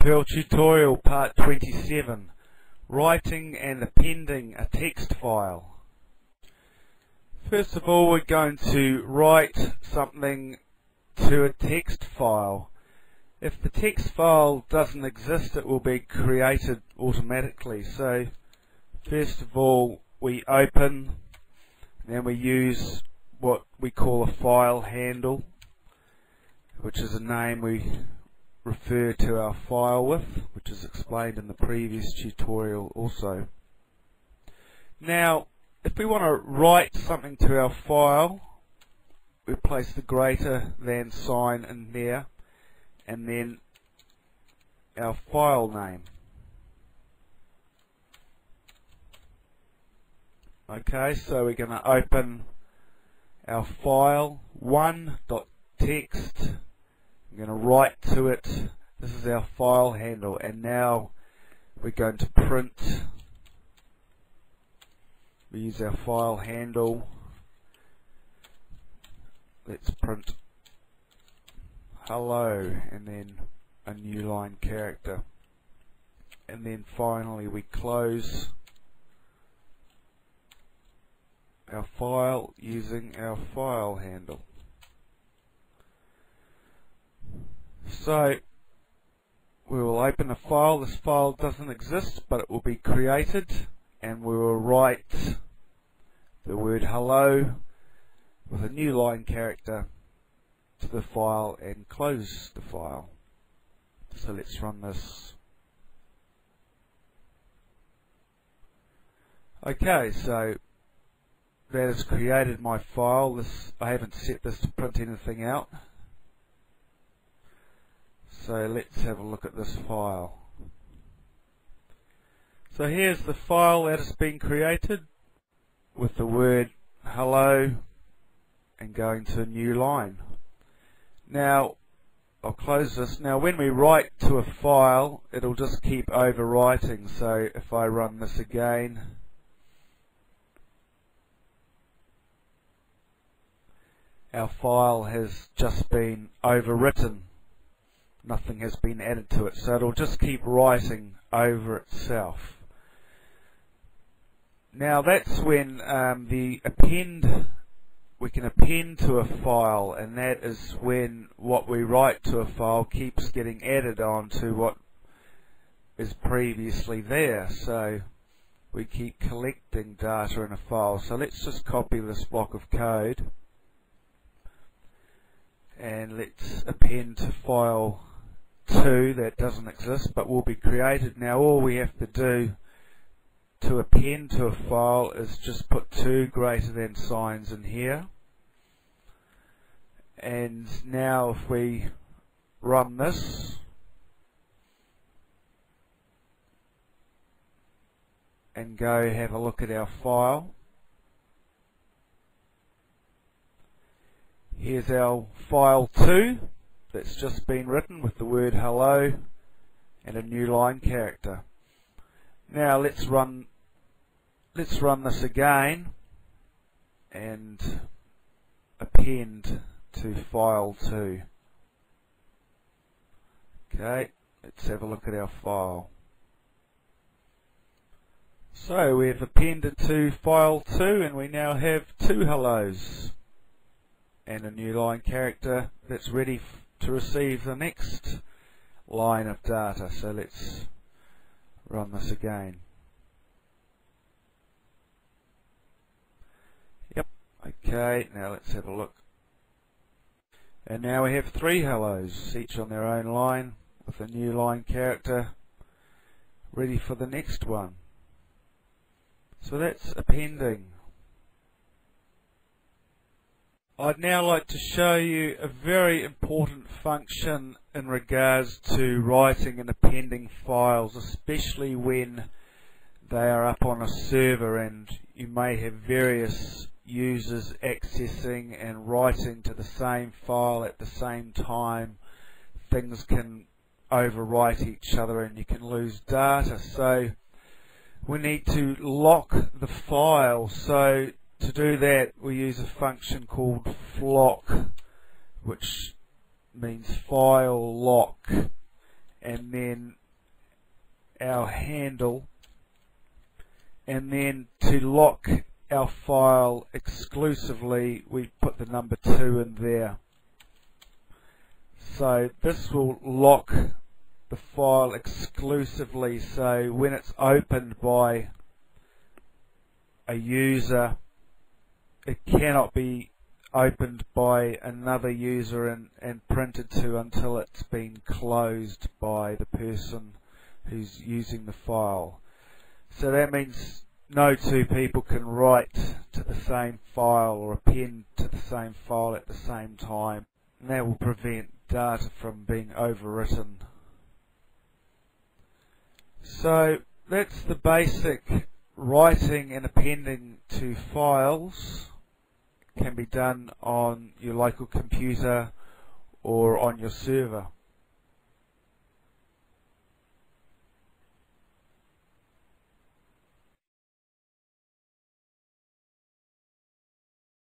Perl tutorial part 27, writing and appending a text file. First of all, we're going to write something to a text file. If the text file doesn't exist, it will be created automatically. So first of all, we open, then we use what we call a file handle, which is a name we refer to our file with, which is explained in the previous tutorial also. Now, if we want to write something to our file, we place the greater than sign in there, and then our file name. Okay, so we're going to open our file 1.txt. I'm going to write to it. This is our file handle, and now we're going to print. We use our file handle. Let's print hello and then a new line character, and then finally we close our file using our file handle. So we will open a file. This file doesn't exist, but it will be created, and we will write the word hello with a new line character to the file and close the file. So let's run this. Okay, so that has created my file. I haven't set this to print anything out. So let's have a look at this file. So here's the file that has been created with the word hello and going to a new line. Now I'll close this. Now when we write to a file, it'll just keep overwriting. So if I run this again, our file has just been overwritten. Nothing has been added to it, so it'll just keep writing over itself. Now that's when we can append to a file, and that is when what we write to a file keeps getting added on to what is previously there. So we keep collecting data in a file. So let's just copy this block of code and let's append to file 2 that doesn't exist but will be created. Now all we have to do to append to a file is just put 2 greater than signs in here, and now if we run this and go have a look at our file, here's our file 2 that's just been written with the word hello and a new line character. Now let's run this again and append to file 2. Okay, let's have a look at our file. So we've appended to file 2, and we now have 2 hellos and a new line character that's ready to receive the next line of data. So let's run this again. Yep, okay, now let's have a look. And now we have 3 hellos, each on their own line with a new line character ready for the next one. So that's appending. I'd now like to show you a very important function in regards to writing and appending files, especially when they are up on a server and you may have various users accessing and writing to the same file at the same time. Things can overwrite each other and you can lose data. So we need to lock the file. So to do that, we use a function called flock, which means file lock, and then our handle, and then to lock our file exclusively we put the number 2 in there. So this will lock the file exclusively, so when it's opened by a user it cannot be opened by another user and printed to until it's been closed by the person who's using the file. So that means no two people can write to the same file or append to the same file at the same time, and that will prevent data from being overwritten. So that's the basic writing and appending to files. It can be done on your local computer or on your server.